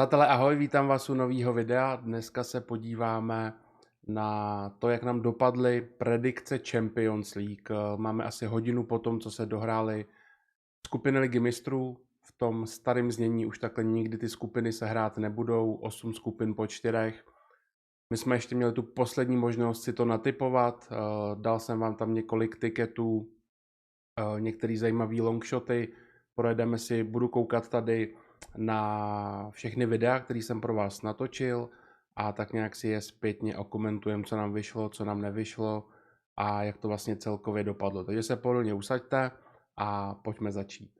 Přátelé, ahoj, vítám vás u nového videa. Dneska se podíváme na to, jak nám dopadly predikce Champions League. Máme asi hodinu po tom, co se dohrály skupiny Ligy mistrů. V tom starém znění už takhle nikdy ty skupiny se hrát nebudou, 8 skupin po 4. My jsme ještě měli tu poslední možnost si to natipovat. Dal jsem vám tam několik tiketů, některé zajímavé longshoty. Projedeme si, budu koukat tady na všechny videa, které jsem pro vás natočil a tak nějak si je zpětně okomentujeme, co nám vyšlo, co nám nevyšlo a jak to vlastně celkově dopadlo. Takže se pohodlně usaďte a pojďme začít.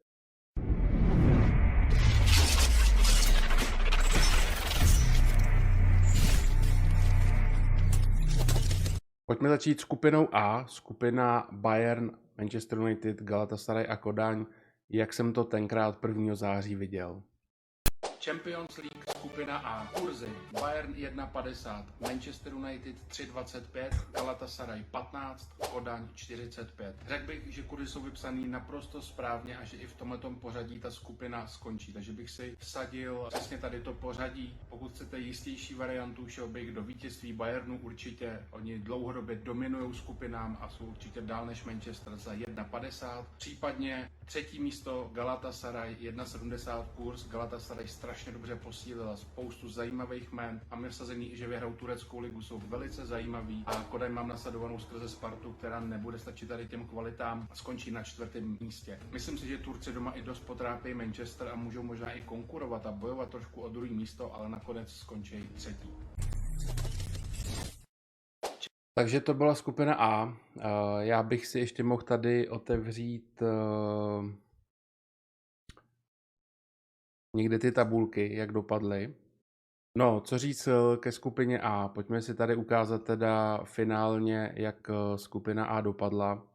Pojďme začít skupinou A, skupina Bayern, Manchester United, Galatasaray a Kodaň, jak jsem to tenkrát 1. září viděl. Champions League skupina A. Kurzy Bayern 1,50, Manchester United 3,25, Galatasaray 15, Kodaň 45. Řekl bych, že kurzy jsou vypsaný naprosto správně a že i v tomhletom pořadí ta skupina skončí. Takže bych si vsadil přesně tady to pořadí. Pokud chcete jistější variantu, šel bych do vítězství Bayernu určitě. Oni dlouhodobě dominují skupinám a jsou určitě dál než Manchester za 1,50. Případně třetí místo Galatasaray 1,70 kurz. Galatasaray strašně dobře posílila spoustu zajímavých jmen a mě vsazený, že vyhrajou tureckou ligu, jsou velice zajímavý a Kodaň mám nasledovanou skrze Spartu, která nebude stačit tady těm kvalitám a skončí na 4. místě. Myslím si, že Turci doma i dost potrápí Manchester a můžou možná i konkurovat a bojovat trošku o druhé místo, ale nakonec skončí 3. Takže to byla skupina A. Já bych si ještě mohl tady otevřít někde ty tabulky, jak dopadly. No, co říct ke skupině A? Pojďme si tady ukázat teda finálně, jak skupina A dopadla.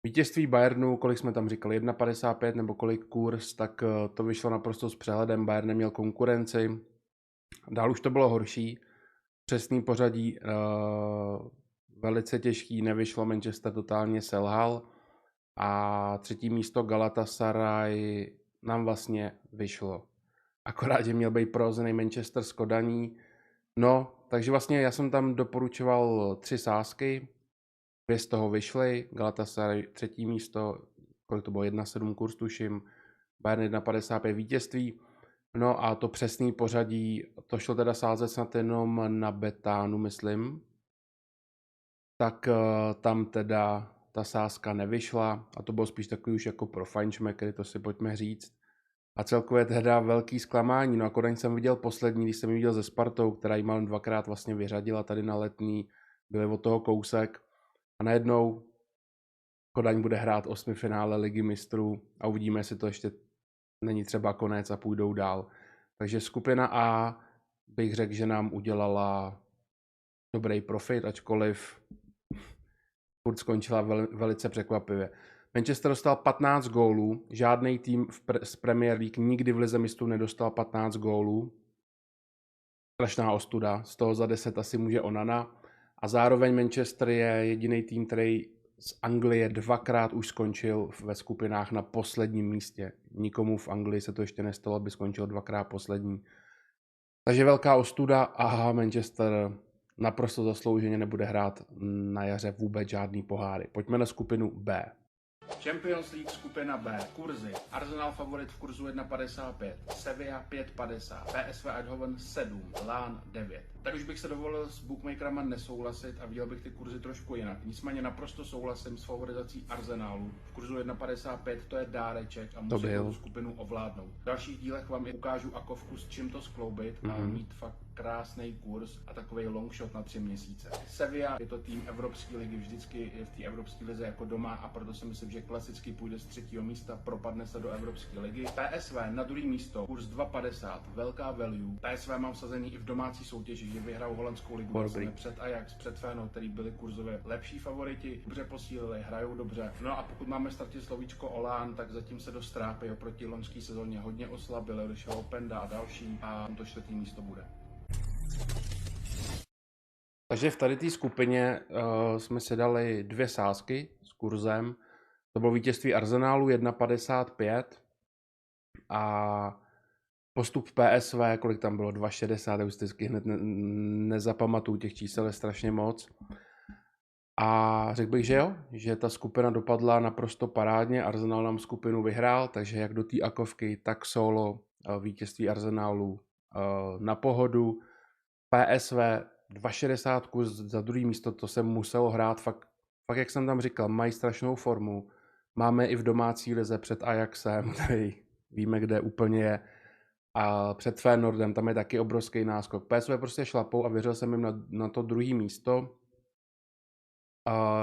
Vítězství Bayernu, kolik jsme tam říkali, 1,55 nebo kolik kurz, tak to vyšlo naprosto s přehledem. Bayern neměl konkurenci. Dál už to bylo horší. Přesný pořadí velice těžký, nevyšlo, Manchester totálně selhal. A 3. místo Galatasaray nám vlastně vyšlo. Akorát, že měl být prohozený Manchester s Kodaní. No, takže vlastně já jsem tam doporučoval 3 sázky. 2 z toho vyšly. Galatasaray 3. místo, kolik to bylo, 1,7 kurz tuším. Bayern 1,55 vítězství. No a to přesný pořadí, to šlo teda sázet snad jenom na Betánu, myslím. Tak tam teda ta sázka nevyšla a to bylo spíš takový už jako pro fajnšmekery, to si pojďme říct. A celkově teda velký zklamání. No a Kodaň jsem viděl poslední, když jsem ji viděl se Spartou, která jí malem 2krát vlastně vyřadila tady na Letný, byli od toho kousek. A najednou Kodaň bude hrát 8. finále Ligy mistrů a uvidíme, jestli to ještě není třeba konec a půjdou dál. Takže skupina A bych řekl, že nám udělala dobrý profit, ačkoliv furt skončila velice překvapivě. Manchester dostal 15 gólů, žádný tým z Premier League nikdy v lize mistrů nedostal 15 gólů. Strašná ostuda, z toho za 10 asi může Onana. A zároveň Manchester je jediný tým, který z Anglie 2krát už skončil ve skupinách na posledním místě. Nikomu v Anglii se to ještě nestalo, aby skončil 2krát poslední. Takže velká ostuda a Manchester naprosto zaslouženě nebude hrát na jaře vůbec žádný poháry. Pojďme na skupinu B. Champions League skupina B. Kurzy. Arsenal favorit v kurzu 1,55. Sevilla 5,50. PSV Eindhoven 7. Lán 9. Tady už bych se dovolil s bookmakerama nesouhlasit a viděl bych ty kurzy trošku jinak. Nicméně naprosto souhlasím s favorizací Arsenalu. V kurzu 1,55 to je dáreček a musí tu skupinu ovládnout. V dalších dílech vám i ukážu akovku, s čím to skloubit a mít fakt krásný kurz a takový long shot na 3 měsíce. Sevilla je to tým Evropské ligy, vždycky je v té Evropské lize jako doma a proto si myslím, že klasicky půjde z 3. místa, propadne se do Evropské ligy. PSV na 2. místo, kurz 2,50, velká value. PSV mám vsazený i v domácí soutěži, že vyhrál holandskou ligu před Ajax, před Féno, který byli kurzově lepší favoriti, dobře posílili, hrajou dobře. No a pokud máme startě slovíčko Olán, tak zatím se dost trápí, oproti loňské sezóně hodně oslabili, odešel Openda a další a to 4. místo bude. Takže v tady té skupině jsme si dali 2 sázky s kurzem. To bylo vítězství Arsenalu 1,55 a Postup PSV, kolik tam bylo, 2,60, já už vždycky hned nezapamatuju, těch čísel je strašně moc. A řekl bych, že jo, že ta skupina dopadla naprosto parádně, Arsenal nám skupinu vyhrál, takže jak do té akovky, tak solo, vítězství Arsenalu na pohodu. PSV 2,60 kurz za druhý místo, to se muselo hrát, fakt jak jsem tam říkal, mají strašnou formu. Máme i v domácí lize před Ajaxem, který víme, kde úplně je. A před Feyenoordem, tam je taky obrovský náskok. PSV prostě šlapou a věřil jsem jim na to druhé místo.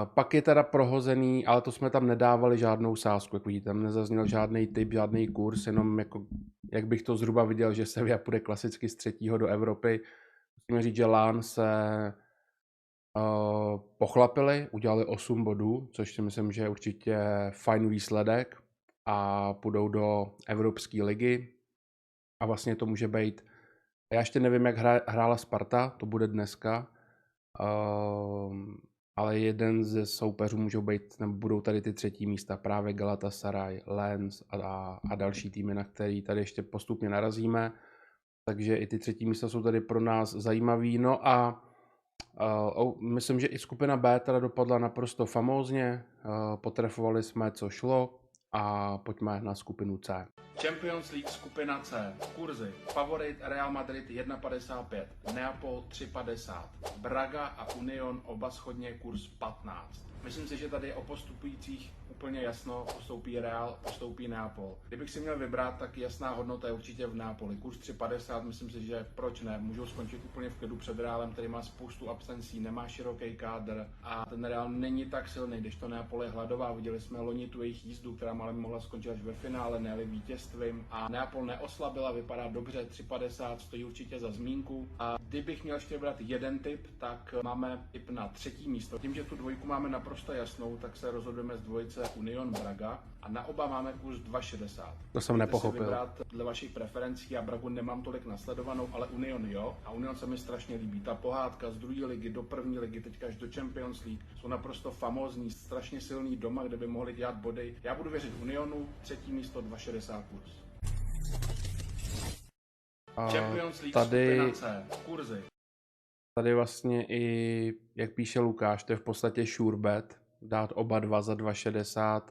Pak je teda prohozený, ale to jsme tam nedávali žádnou sázku, jak vidíte, tam nezazněl žádný tip, žádný kurz, jenom jako, jak bych to zhruba viděl, že Sevilla půjde klasicky z 3. do Evropy. Musíme říct, že Lán se pochlapili, udělali 8 bodů, což si myslím, že je určitě fajn výsledek a půjdou do Evropské ligy a vlastně to může být, já ještě nevím, jak hrála Sparta, to bude dneska, ale jeden ze soupeřů můžou být, nebo budou tady ty 3. místa, právě Galatasaray, Lens a další týmy, na který tady ještě postupně narazíme. Takže i ty 3. místa jsou tady pro nás zajímavý. No a myslím, že i skupina B teda dopadla naprosto famózně. Potrefovali jsme, co šlo, a pojďme na skupinu C. Champions League skupina C. Kurzy. Favorit Real Madrid 1,55, Neapol 3,50, Braga a Union oba shodně kurz 15. Myslím si, že tady o postupujících úplně jasno, postoupí Real, postoupí Neapol. Kdybych si měl vybrat, tak jasná hodnota je určitě v Neapoli. Kurz 3,50, myslím si, že proč ne, můžou skončit úplně v klidu před Realem, který má spoustu absencí, nemá široký kádr a ten Real není tak silný, když to Neapol je hladová. Viděli jsme loni tu jejich jízdu, která ale mohla skončit až ve finále, ne-li vítězstvím. A Neapol neoslabila, vypadá dobře, 3,50 stojí určitě za zmínku. A kdybych měl ještě vybrat jeden tip, tak máme tip na 3. místo. Tím, že tu dvojku máme naprosto jasnou, tak se rozhodujeme z dvojice Union Braga a na oba máme kurz 2,60. To jsem nepochopil. Si vybrat dle vašich preferencí, já Bragu nemám tolik nasledovanou, ale Union jo. A Union se mi strašně líbí. Ta pohádka z 2. ligy do 1. ligy, teďka až do Champions League, jsou naprosto famózní, strašně silný doma, kde by mohli dělat body. Já budu věřit Unionu, 3. místo 2,60 kurz. Champions League skupina C. Kurzy. Tady vlastně i, jak píše Lukáš, to je v podstatě sure bet, dát oba dva za 2,60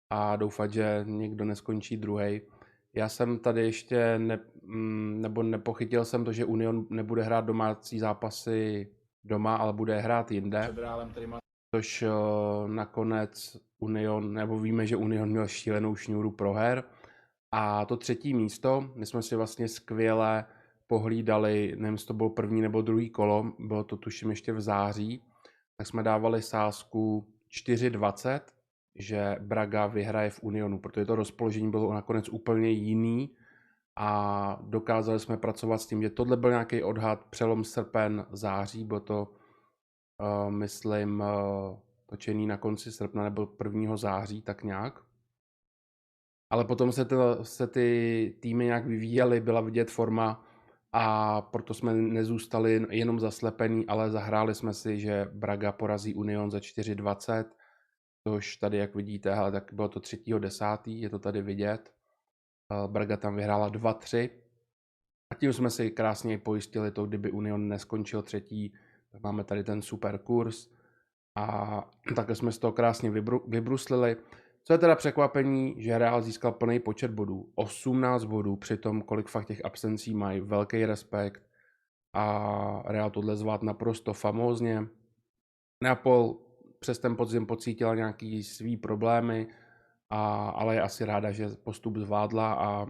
a doufat, že někdo neskončí druhý. Já jsem tady ještě nepochytil jsem to, že Union nebude hrát domácí zápasy doma, ale bude hrát jinde. Což nakonec Union, nebo víme, že Union měl šílenou šňůru proher. A to 3. místo, my jsme si vlastně skvěle pohlídali, nevím, jestli to bylo 1. nebo 2. kolo, bylo to tuším ještě v září, tak jsme dávali sázku 4,20, že Braga vyhraje v Unionu, protože to rozpoložení bylo nakonec úplně jiný a dokázali jsme pracovat s tím, že tohle byl nějaký odhad přelom srpen, září, bylo to, myslím, točený na konci srpna nebo 1. září, tak nějak. Ale potom se ty týmy nějak vyvíjely, byla vidět forma a proto jsme nezůstali jenom zaslepení, ale zahráli jsme si, že Braga porazí Union za 4,20, což tady, jak vidíte, hele, tak bylo to 3.10., je to tady vidět. Braga tam vyhrála 2-3 a tím jsme si krásně pojistili to, kdyby Union neskončil 3., tak máme tady ten super kurz a takhle jsme z toho krásně vybruslili. Co je teda překvapení, že Real získal plný počet bodů, 18 bodů, přitom kolik fakt těch absencí mají, velký respekt a Real tohle zvládl naprosto famózně. Neapol přes ten podzim pocítila nějaký svý problémy, ale je asi ráda, že postup zvládla a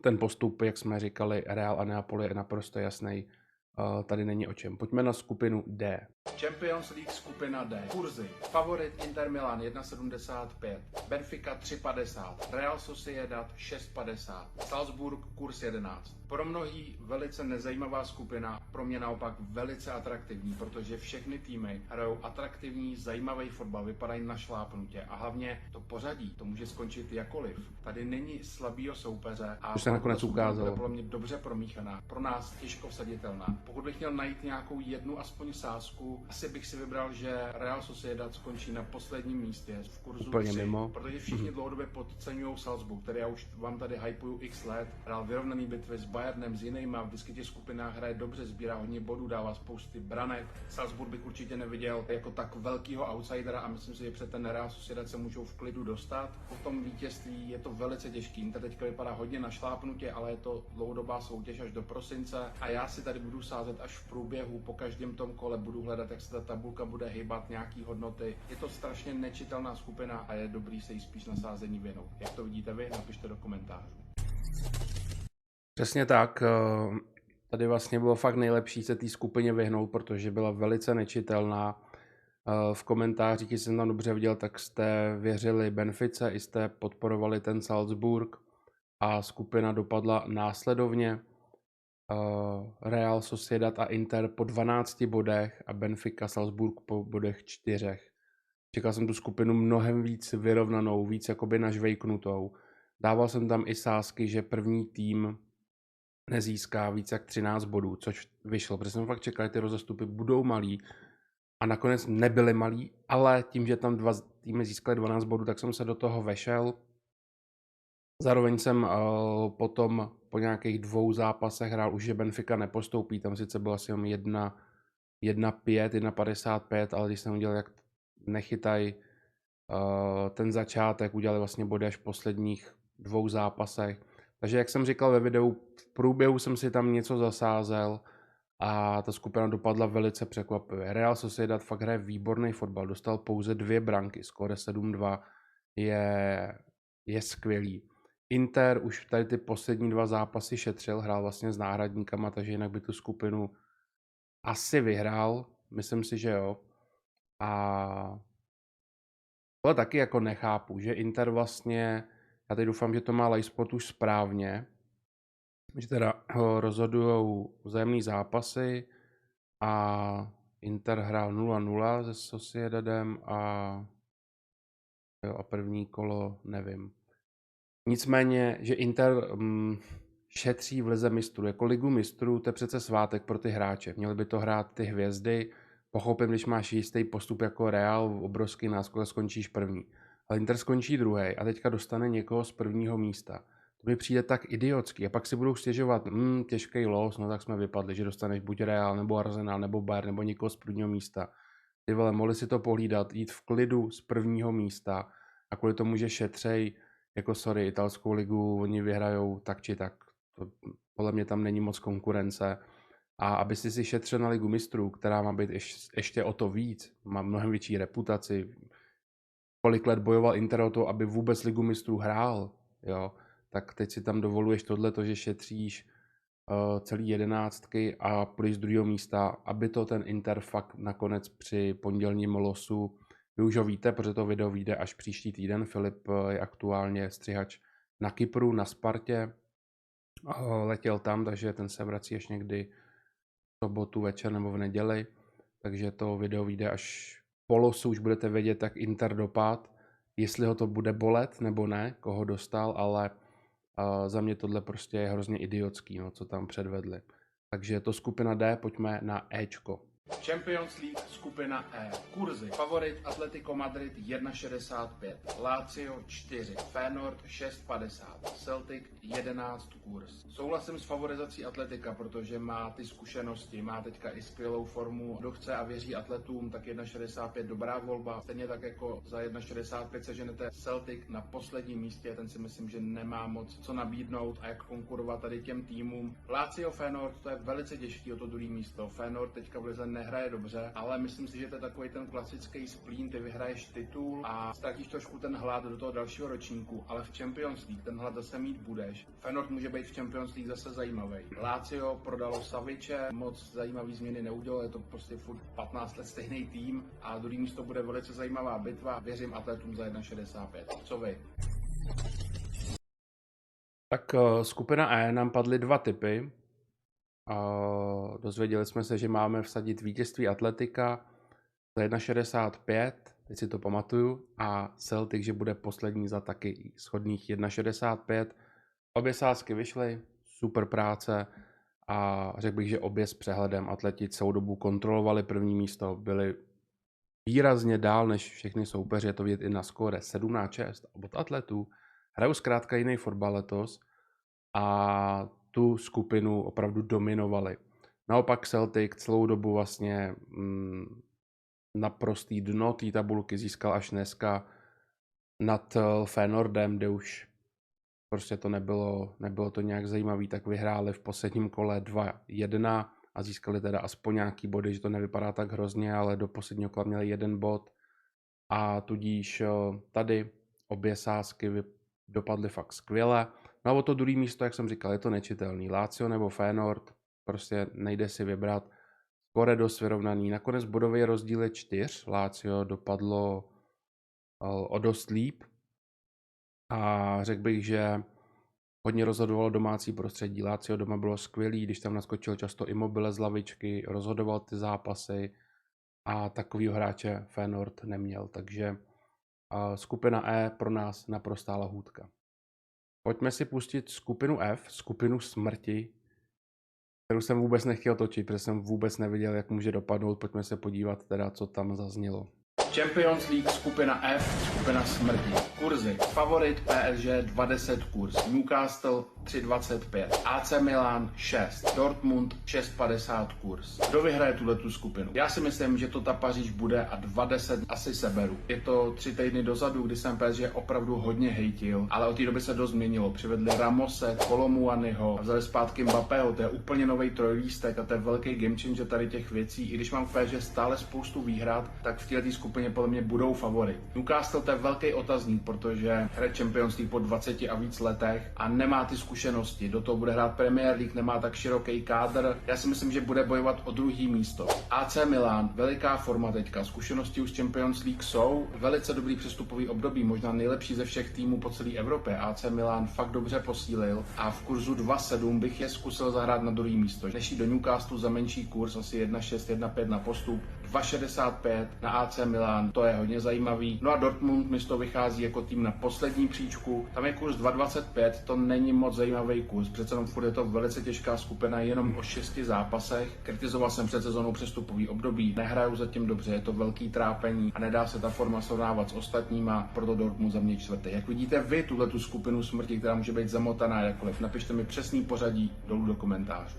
ten postup, jak jsme říkali, Real a Neapol je naprosto jasný. Tady není o čem. Pojďme na skupinu D. Champions League skupina D. Kurzy. Favorit Inter Milan 1,75, Benfica 3,50, Real Sociedad 6,50, Salzburg kurz 11. Pro mnohý velice nezajímavá skupina, pro mě naopak velice atraktivní, protože všechny týmy hrajou atraktivní, zajímavý fotbal, vypadají našlápnutě a hlavně to pořadí, to může skončit jakoliv. Tady není slabýho soupeře a to se nakonec ukázalo. Pro mě dobře promíchaná, pro nás těžko vsaditelná. Pokud bych měl najít nějakou jednu aspoň sázku, kurzu asi bych si vybral, že Real Sociedad skončí na posledním místě v kurzu Úplně 3, mimo. protože všichni dlouhodobě podceňují Salzburg, který já už vám tady hypuju x let. Hrál vyrovnaný bitvy s Bayernem, s jinýma, vždycky v těch skupinách hraje dobře, sbírá hodně bodů, dává spousty branek. Salzburg bych určitě neviděl jako tak velkýho outsidera a myslím si, že před ten Real Sociedad se můžou v klidu dostat. Po tom vítězství je to velice těžký. Inter teďka vypadá hodně našlápnutě, ale je to dlouhodobá soutěž až do prosince a já si tady budu sázet až v průběhu, po každém tom kole budu hledat, jak se ta tabulka bude hýbat, nějaký hodnoty. Je to strašně nečitelná skupina a je dobrý se jí spíš na sázení věnout. Jak to vidíte vy, napište do komentářů. Přesně tak. Tady vlastně bylo fakt nejlepší se té skupině vyhnout, protože byla velice nečitelná. V komentářích, jestli jsem tam dobře viděl, tak jste věřili Benfice, i jste podporovali ten Salzburg a skupina dopadla následovně. Real Sociedad a Inter po 12 bodech a Benfica Salzburg po bodech 4. Čekal jsem tu skupinu mnohem víc vyrovnanou, víc jakoby nažvejknutou. Dával jsem tam i sázky, že první tým nezíská víc jak 13 bodů, což vyšlo, protože jsem fakt čekal, že ty rozestupy budou malý a nakonec nebyly malý, ale tím, že tam dva týmy získaly 12 bodů, tak jsem se do toho vešel. Zároveň jsem potom po nějakých 2 zápasech hrál už, že Benfica nepostoupí, tam sice bylo asi jenom 1,5, 1,55, ale když jsem viděl, jak nechytají ten začátek, udělali vlastně body až v posledních 2 zápasech. Takže jak jsem říkal ve videu, v průběhu jsem si tam něco zasázel a ta skupina dopadla velice překvapivě. Real Sociedad fakt hraje výborný fotbal, dostal pouze 2 branky, skóre 7-2 je skvělý. Inter už tady ty poslední 2 zápasy šetřil, hrál vlastně s náhradníkama, takže jinak by tu skupinu asi vyhrál, myslím si, že jo. A ale taky jako nechápu, že Inter vlastně, já teď doufám, že to má Livesport už správně, že teda rozhodujou vzájemný zápasy a Inter hrál 0-0 se Sociedadem a první kolo nevím. Nicméně, že Inter šetří v lize mistrů, jako ligu mistrů, to je přece svátek pro ty hráče, měli by to hrát ty hvězdy. Pochopím, když máš jistý postup jako Real, obrovský náskok, skončíš první. Ale Inter skončí druhý a teďka dostane někoho z prvního místa. To mi přijde tak idiotský. A pak si budou stěžovat, těžký los, no tak jsme vypadli, že dostaneš buď Real, nebo Arsenal, nebo Bayern, nebo někoho z prvního místa. Ty vole, mohli si to pohlídat, jít v klidu z prvního místa a kvůli tomu, že šetřej, jako sorry, italskou ligu, oni vyhrajou tak či tak. To, podle mě tam není moc konkurence. A aby si šetřil na ligu mistrů, která má být ještě o to víc, má mnohem větší reputaci, kolik let bojoval Inter o to, aby vůbec ligu mistrů hrál, jo, tak teď si tam dovoluješ tohleto, že šetříš celý 11 a půjdeš z druhého místa, aby to ten Inter fakt nakonec při pondělním losu, vy už ho víte, protože to video vyjde až příští týden, Filip je aktuálně střihač na Kypru, na Spartě, letěl tam, takže ten se vrací až někdy sobotu večer nebo v neděli, takže to video vyjde až po losu, už budete vědět, jak Inter dopad, jestli ho to bude bolet nebo ne, koho dostal, ale za mě tohle prostě je hrozně idiotský, no, co tam předvedli. Takže je to skupina D, pojďme na Ečko. Champions League skupina E. Kurzy. Favorit Atletico Madrid 1,65. Lazio 4. Feyenoord 6,50. Celtic 11 kurz. Souhlasím s favorizací Atletika, protože má ty zkušenosti, má teďka i skvělou formu. Kdo chce a věří atletům, tak 1,65 dobrá volba. Stejně tak jako za 1,65 seženete Celtic na posledním místě, ten si myslím, že nemá moc co nabídnout a jak konkurovat tady těm týmům. Lazio Feyenoord, to je velice těžký o to druhé místo. Feyenoord teďka v lize nehraje dobře, ale myslím si, že to je takový ten klasický splín, ty vyhraješ titul a ztratíš trošku ten hlad do toho dalšího ročníku, ale v Champions League ten hlad zase mít budeš. Feyenoord může být v Champions League zase zajímavý. Lazio prodalo Saviče, moc zajímavý změny neudělalo, je to prostě furt 15 let stejný tým a druhý místo bude velice zajímavá bitva. Věřím atletům za 1,65. Co vy? Tak skupina E nám padly 2 typy. Dozvěděli jsme se, že máme vsadit vítězství Atletika za 1,65, teď si to pamatuju, a Celtic, že bude poslední za taky shodných 1,65. Obě sázky vyšly, super práce a řekl bych, že obě s přehledem. Atleti celou dobu kontrolovali první místo, byli výrazně dál než všechny soupeři, je to vidět i na skóre 17-6 od atletů. Hrajou zkrátka jiný fotbal letos a tu skupinu opravdu dominovali. Naopak Celtic celou dobu vlastně naprostý dno té tabulky získal až dneska nad Feyenoordem, kde už prostě to nebylo to nějak zajímavý, tak vyhráli v posledním kole 2-1 a získali teda aspoň nějaký body, že to nevypadá tak hrozně, ale do posledního kola měli 1 bod a tudíž tady obě sázky dopadly fakt skvěle. No a o to druhé místo, jak jsem říkal, je to nečitelný. Lazio nebo Feyenoord, prostě nejde si vybrat. Skóre dost vyrovnaný. Nakonec bodový rozdíl je 4. Lazio dopadlo o dost líp. A řekl bych, že hodně rozhodovalo domácí prostředí. Lazio doma bylo skvělý, když tam naskočil často Immobile z lavičky, rozhodoval ty zápasy a takovýho hráče Feyenoord neměl. Takže skupina E pro nás naprostá lahůdka. Pojďme si pustit skupinu F, skupinu smrti, kterou jsem vůbec nechtěl točit, protože jsem vůbec nevěděl, jak může dopadnout. Pojďme se podívat teda, co tam zaznělo. Champions League skupina F, skupina smrti. Kurzy. Favorit PSG 2,10 kurz. Newcastle 3,25. AC Milan 6. Dortmund 6,50 kurz. Kdo vyhraje tuhletu skupinu? Já si myslím, že to ta Paříž bude a 2,10 asi seberu. Je to 3 týdny dozadu, kdy jsem PSG opravdu hodně hejtil, ale od té doby se dost změnilo. Přivedli Ramose, Kolomuaniho a vzali zpátky Mbappého. To je úplně nový trojlístek a to je velký game changer tady těch věcí. I když mám v PSG stále spoustu výhrad, tak v této skupině podle mě budou favorit. Newcastle to je velký otazník, protože hraje Champions League po 20 a víc letech a nemá ty zkušenosti. Do toho bude hrát Premier League, nemá tak široký kádr. Já si myslím, že bude bojovat o druhý místo. AC Milan, veliká forma teďka. Zkušenosti už Champions League jsou, velice dobrý přestupový období, možná nejlepší ze všech týmů po celé Evropě. AC Milan fakt dobře posílil a v kurzu 2,7 bych je zkusil zahrát na druhý místo. Než do Newcastle za menší kurz, asi 1,6, 1,5 na postup, 2,65 na AC Milan, to je hodně zajímavý. No a Dortmund mi z toho vychází jako tým na poslední příčku. Tam je kurz 2,25, to není moc zajímavý kurz. Přece jenom furt je to velice těžká skupina, jenom o 6 zápasech. Kritizoval jsem před sezónou přestupový období, nehrajou zatím dobře, je to velký trápení a nedá se ta forma srovnávat s ostatníma, proto Dortmund za mě čtvrtý. Jak vidíte vy tuhletu skupinu smrti, která může být zamotaná jakkoliv, napište mi přesný pořadí dolů do komentářů.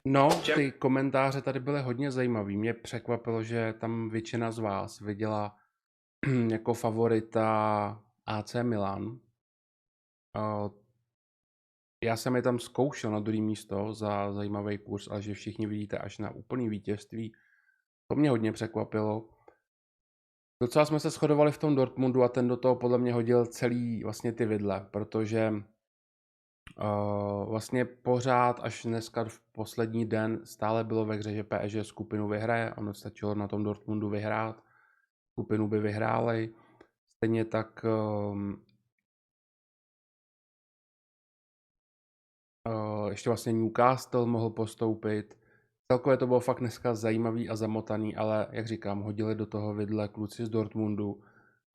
No, ty komentáře tady byly hodně zajímavý. Mě překvapilo, že tam většina z vás viděla jako favorita AC Milan. Já jsem je tam zkoušel na druhé místo za zajímavý kurz, ale že všichni vidíte až na úplný vítězství. To mě hodně překvapilo. Docela jsme se shodovali v tom Dortmundu a ten do toho podle mě hodil celý vlastně ty vidle, protože vlastně pořád až dneska v poslední den stále bylo ve hře, že PSG skupinu vyhraje. Ono stačilo na tom Dortmundu vyhrát. Skupinu by vyhráli. Stejně tak ještě vlastně Newcastle mohl postoupit. Celkově to bylo fakt dneska zajímavý a zamotaný, ale jak říkám, hodili do toho vidle kluci z Dortmundu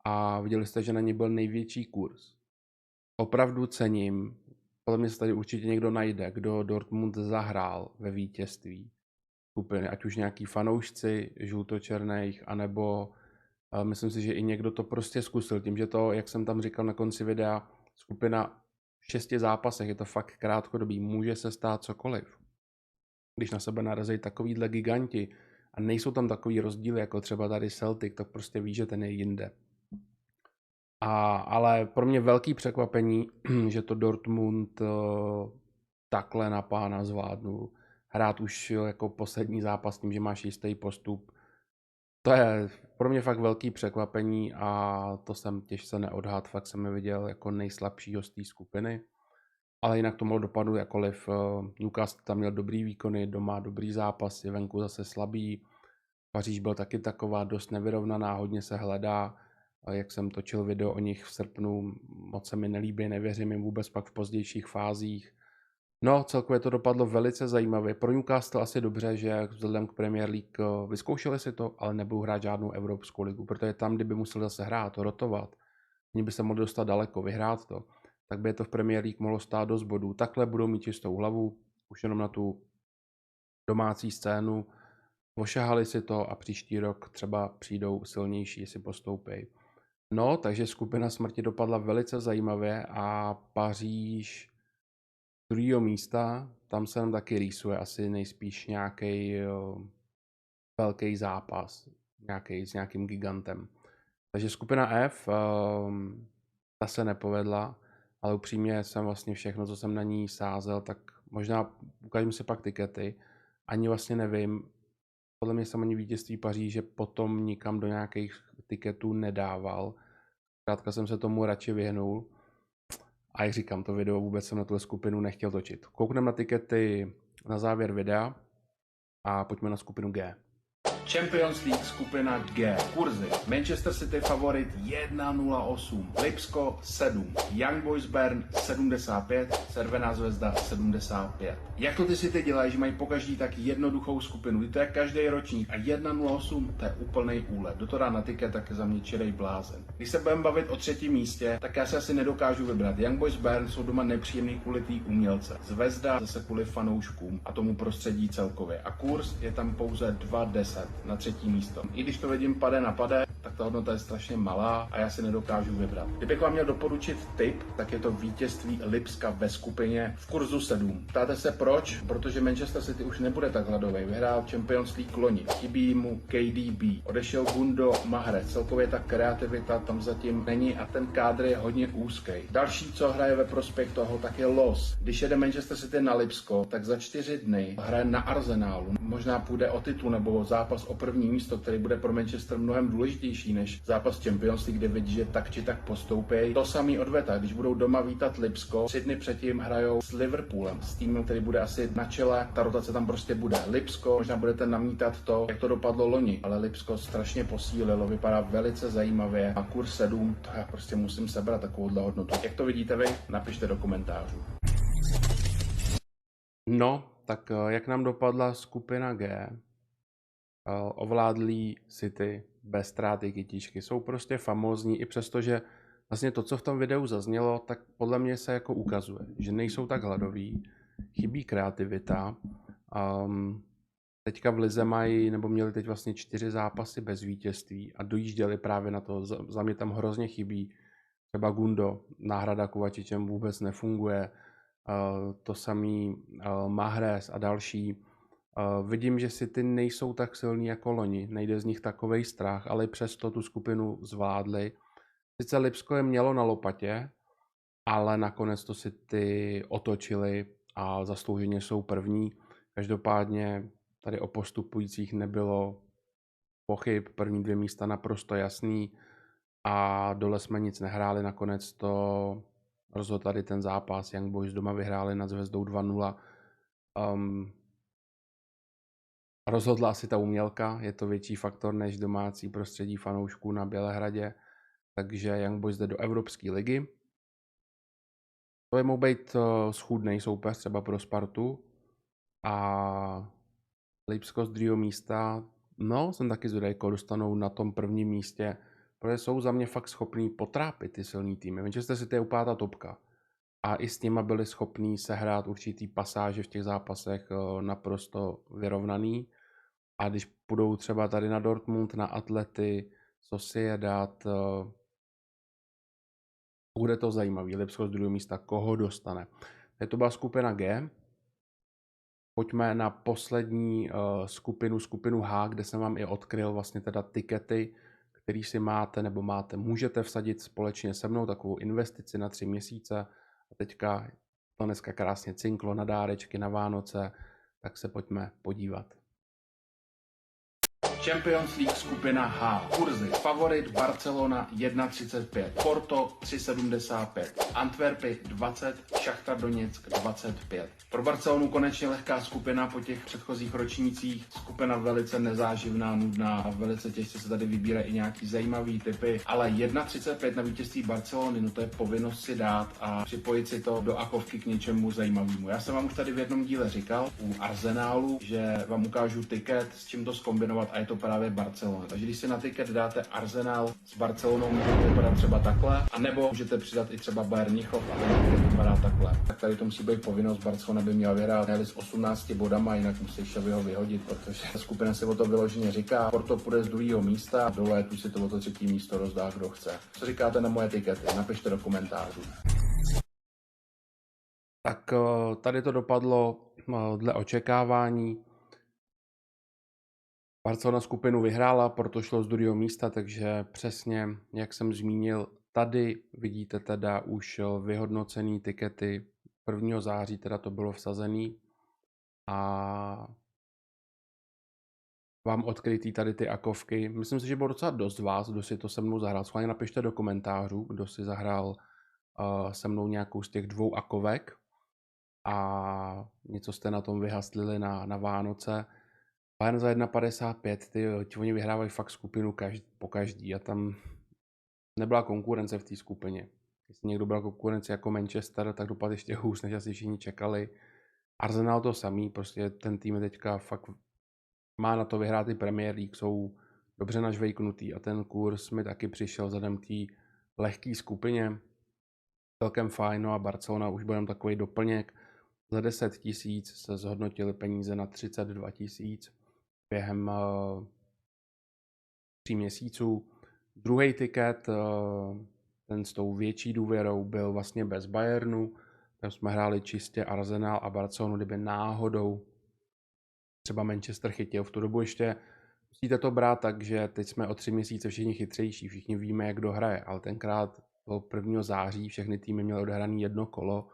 a viděli jste, že na ně byl největší kurz. Opravdu cením. Podle mě se tady určitě někdo najde, kdo Dortmund zahrál ve vítězství skupiny, ať už nějaký fanoušci žlutočerných, anebo myslím si, že i někdo to prostě zkusil, tím, že to, jak jsem tam říkal na konci videa, skupina v 6 zápasech, je to fakt krátkodobý, může se stát cokoliv. Když na sebe narazí takovýhle giganti a nejsou tam takový rozdíly, jako třeba tady Celtic, tak prostě ví, že ten je jinde. Ale pro mě velký překvapení, že to Dortmund takhle na pána zvládnul. Hrát už jako poslední zápas tím, že máš jistý postup. To je pro mě fakt velký překvapení a to jsem těžce neodhad. Fakt jsem je viděl jako nejslabšího z té skupiny. Ale jinak to mohlo dopadnout jakkoliv. Newcastle tam měl dobrý výkony, doma dobrý zápasy, venku zase slabý. Paříž byl taky taková dost nevyrovnaná, hodně se hledá. Jak jsem točil video o nich v srpnu, moc se mi nelíbí, nevěřím jim vůbec pak v pozdějších fázích. No, celkově to dopadlo velice zajímavě. Pro Newcastle asi dobře, že vzhledem k Premier League vyzkoušeli si to, ale nebudou hrát žádnou Evropskou ligu, protože tam, kdyby museli zase hrát, rotovat, oni by se mohli dostat daleko, vyhrát to, tak by je to v Premier League mohlo stát dost bodů. Takhle budou mít čistou hlavu, už jenom na tu domácí scénu, ošahali si to a příští rok třeba přijdou silnější, jestli postoupej. No, takže skupina smrti dopadla velice zajímavě a Paříž z druhého místa, tam se nám taky rýsuje asi nejspíš nějaký velký zápas s nějakým gigantem. Takže skupina F, ta se nepovedla, ale upřímně jsem vlastně všechno, co jsem na ní sázel, tak možná ukážeme si pak tikety. Ani vlastně nevím, podle mě jsem ani vítězství Paříže potom nikam do nějakých tiketů nedával. Zkrátka jsem se tomu radši vyhnul. A jak říkám, to video vůbec jsem na tuhle skupinu nechtěl točit. Koukneme na tikety na závěr videa a pojďme na skupinu G. Champions League skupina G. Kurzy. Manchester City favorit 1,08. Lipsko 7. Young Boys Bern 75. Červená zvezda 75. Jak to ty City dělají, že mají pokaždý tak jednoduchou skupinu? To je každý ročník a 1,08 to je úplný úlet. Kdo to dá na tiket, tak je za mě čirý blázen. Když se budeme bavit o třetím místě, tak já se asi nedokážu vybrat. Young Boys Bern jsou doma nepříjemný kvůli té umělce. Zvezda zase kvůli fanouškům a tomu prostředí celkově. A kurz je tam pouze 2,10 na třetí místo. I když to vidím pade na pade, tak ta hodnota je strašně malá a já si nedokážu vybrat. Kdybych vám měl doporučit tip, tak je to vítězství Lipska ve skupině v kurzu 7. Ptáte se proč? Protože Manchester City už nebude tak hladový. Vyhrál Champions League loni. Chybí mu KDB. Odešel Gundo, Mahrez. Celkově ta kreativita tam zatím není a ten kádr je hodně úzký. Další, co hraje ve prospěch toho, tak je los. Když jede Manchester City na Lipsko, tak za 4 dny hraje na Arsenálu. Možná půjde o titul nebo zápas o první místo, který bude pro Manchester mnohem důležitější než zápas Champions League, kde vidí, že tak či tak postoupí. To samý odveta, když budou doma vítat Lipsko, 3 dny předtím hrajou s Liverpoolem, s týmem, který bude asi na čele, ta rotace tam prostě bude. Lipsko, možná budete namítat to, jak to dopadlo loni, ale Lipsko strašně posílilo, vypadá velice zajímavě a kurz 7, to já prostě musím sebrat takovouhle hodnotu. Jak to vidíte vy? Napište do komentářů. No, tak jak nám dopadla skupina G? Ovládlí City bez ztráty kytičky. Jsou prostě famózní i přesto, že vlastně to, co v tom videu zaznělo, tak podle mě se jako ukazuje, že nejsou tak hladoví, chybí kreativita. Teďka v lize mají, nebo měli teď vlastně 4 zápasy bez vítězství a dojížděli právě na to. Za mě tam hrozně chybí. Třeba Gundo, náhrada Kovačičem vůbec nefunguje. To samý Mahrez a další. Vidím, že City nejsou tak silní jako loni, nejde z nich takovej strach, ale přesto tu skupinu zvládli. Sice Lipsko je mělo na lopatě, ale nakonec to City otočili a zaslouženě jsou první. Každopádně tady o postupujících nebylo pochyb, první 2 místa naprosto jasný a dole jsme nic nehráli, nakonec to rozhodl tady ten zápas. Young Boys doma vyhráli nad Zvezdou 2-0. Rozhodla asi ta umělka, je to větší faktor než domácí prostředí fanoušků na Bělehradě, takže Young Boys jde do Evropské ligy. To je mohl být schůdnej soupeř třeba pro Spartu a Lipsko z 2. místa, no jsem taky zvědavý, koho dostanou na tom prvním místě, protože jsou za mě fakt schopný potrápit ty silný týmy. Manchester City je úplná ta topka a i s nima byli schopní sehrát určitý pasáže v těch zápasech naprosto vyrovnaný. A když půjdou třeba tady na Dortmund, na Atlety, Sociedad, bude to zajímavý. Lipsko z 2. místa, koho dostane. To byla skupina G. Pojďme na poslední skupinu H, kde jsem vám i odkryl vlastně teda tikety, který si můžete vsadit společně se mnou, takovou investici na 3 měsíce. A teďka to dneska krásně cinklo na dárečky, na Vánoce, tak se pojďme podívat. Champions League skupina H. Kurzy. Favorit Barcelona 1,35. Porto 3,75. Antwerpy 20. Šachtar Doněck 25. Pro Barcelonu konečně lehká skupina po těch předchozích ročnících. Skupina velice nezáživná, nudná a velice těžce se tady vybírají i nějaký zajímavý typy. Ale 1,35 na vítězství Barcelony, no to je povinnost si dát a připojit si to do akovky k něčemu zajímavému. Já jsem vám už tady v jednom díle říkal u Arsenálu, že vám ukážu tiket, s čím to zkombinovat a je to to právě Barcelona. Takže když si na tiket dáte Arsenal s Barcelonou, může to vypadat třeba takhle, anebo můžete přidat i třeba Bayern Mnichov a ten tiket vypadá takhle. Tak tady to musí být povinnost, Barcelona by měla vyhrát s 18 bodama, jinak musí Xaviho vyhodit, protože ta skupina si o to vyloženě říká. Porto půjde z druhého místa, dole tu si to o to třetí místo rozdá, kdo chce. Co říkáte na moje tikety? Napište do komentářů. Tak tady to dopadlo dle očekávání. Barcelona skupinu vyhrála, proto šlo z druhého místa, takže přesně, jak jsem zmínil, tady vidíte teda už vyhodnocený tikety 1. září, teda to bylo vsazený a vám odkrytý tady ty akovky. Myslím si, že bylo docela dost vás, kdo si to se mnou zahrál. Schválně napište do komentářů, kdo si zahrál se mnou nějakou z těch 2 akovek a něco jste na tom vyhaslili na Vánoce. Bayern za 1,55, oni vyhrávají fakt skupinu po každý a tam nebyla konkurence v té skupině. Jestli někdo byl konkurence jako Manchester, tak dopadl ještě hůř, než asi všichni čekali. Arsenal to samý, prostě ten tým teďka fakt má na to vyhrát i Premier League, jsou dobře nažvejknutý a ten kurz mi taky přišel vzhledem k té lehké skupině. Celkem fajn, no a Barcelona už byl takový doplněk. Za 10 000 se zhodnotily peníze na 32 000 během 3 měsíců. Druhý tiket, ten s tou větší důvěrou, byl vlastně bez Bayernu. Tam jsme hráli čistě Arsenal a Barcelonu, kdyby náhodou třeba Manchester chytil v tu dobu ještě. Musíte to brát tak, že teď jsme o 3 měsíce všichni chytřejší, všichni víme, jak kdo hraje, ale tenkrát byl 1. září, všechny týmy měly odehraný 1 kolo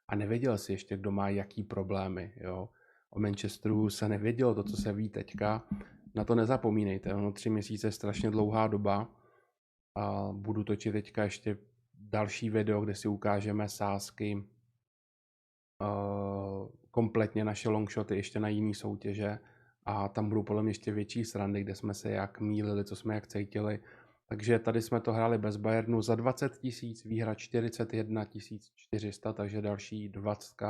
a nevěděl si ještě, kdo má jaký problémy. Jo. O Manchesteru se nevědělo to, co se ví teďka. Na to nezapomínejte, 3 měsíce je strašně dlouhá doba. A budu točit teďka ještě další video, kde si ukážeme sázky, kompletně naše longshoty ještě na jiný soutěže a tam budou podle mě ještě větší srandy, kde jsme se jak mýlili, co jsme jak cítili. Takže tady jsme to hráli bez Bayernu za 20 000, výhra 41 400, takže další 20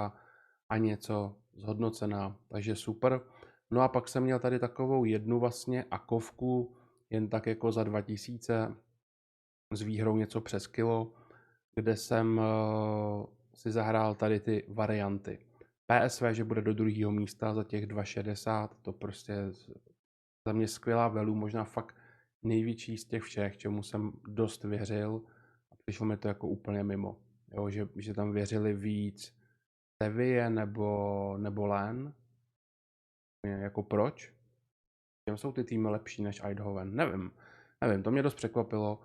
a něco zhodnocená, takže super. No a pak jsem měl tady takovou jednu vlastně akovku, jen tak jako za 2000 s výhrou něco přes kilo, kde jsem si zahrál tady ty varianty. PSV, že bude do 2. místa za těch 2,60, to prostě za mě skvělá value, možná fakt největší z těch všech, čemu jsem dost věřil a přišlo mi to jako úplně mimo. Jo, že tam věřili víc Sevilla nebo Len. Jako proč? Těm jsou ty týmy lepší než Eindhoven? Nevím, to mě dost překvapilo.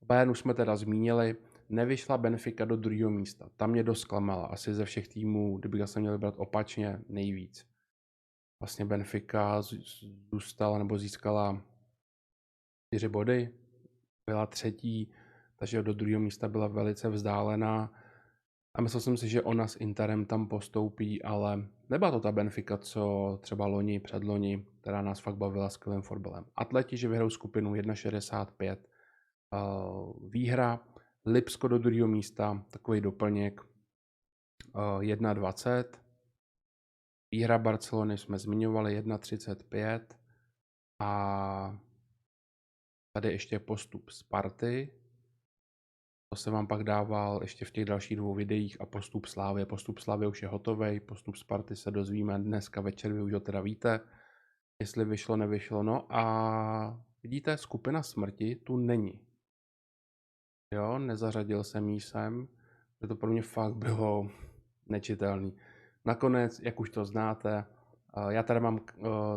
Bayern jsme teda zmínili, nevyšla Benfica do 2. místa. Tam mě dost zklamala. Asi ze všech týmů, kdybych se měl vybrat opačně, nejvíc. Vlastně Benfica zůstala nebo získala 4 body, byla 3., takže do 2. místa byla velice vzdálená. A myslel jsem si, že ona s Interem tam postoupí, ale nebyla to ta Benfica, co třeba loni, předloni, která nás fakt bavila skvělým fotbalem. Atleti, že vyhrou skupinu 1,65. Výhra, Lipsko do 2. místa, takový doplněk 1,20. Výhra Barcelony jsme zmiňovali 1,35. A tady ještě postup Sparty. To jsem vám pak dával ještě v těch dalších 2 videích a postup Slávy. Postup Slávy už je hotový, postup Sparty se dozvíme dneska večer, vy už ho teda víte, jestli vyšlo, nevyšlo. No a vidíte, skupina smrti tu není. Jo, nezařadil jsem jí sem, že to pro mě fakt bylo nečitelný. Nakonec, jak už to znáte, já tady mám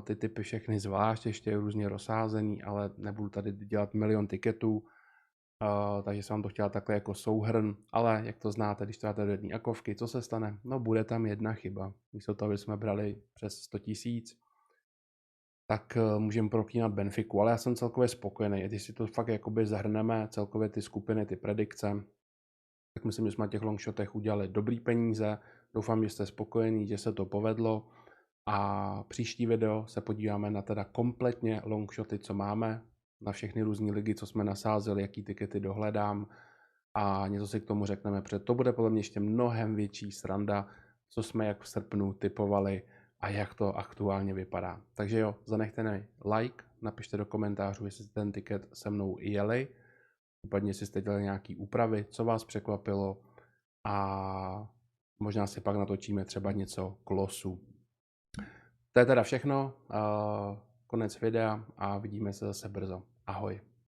ty typy všechny zvlášť, ještě různě rozsázený, ale nebudu tady dělat milion tiketů, takže jsem vám to chtěla takhle jako souhrn, ale jak to znáte, když to dáte do jedné akovky, co se stane? No bude tam jedna chyba. Místo toho, aby jsme brali přes 100 000, tak můžeme proklínat Benfiku, ale já jsem celkově spokojený. Když si to fakt jakoby zahrneme, celkově ty skupiny, ty predikce, tak myslím, že jsme na těch longshotech udělali dobrý peníze. Doufám, že jste spokojení, že se to povedlo. A příští video se podíváme na teda kompletně longshoty, co máme, na všechny různé ligy, co jsme nasázeli, jaký tikety dohledám a něco si k tomu řekneme, protože to bude podle mě ještě mnohem větší sranda, co jsme jak v srpnu typovali a jak to aktuálně vypadá. Takže jo, zanechte mi like, napište do komentářů, jestli jste ten tiket se mnou jeli, případně jestli jste dělali nějaký úpravy, co vás překvapilo a možná si pak natočíme třeba něco k losu. To je teda všechno, konec videa a vidíme se zase brzo. Ahoj.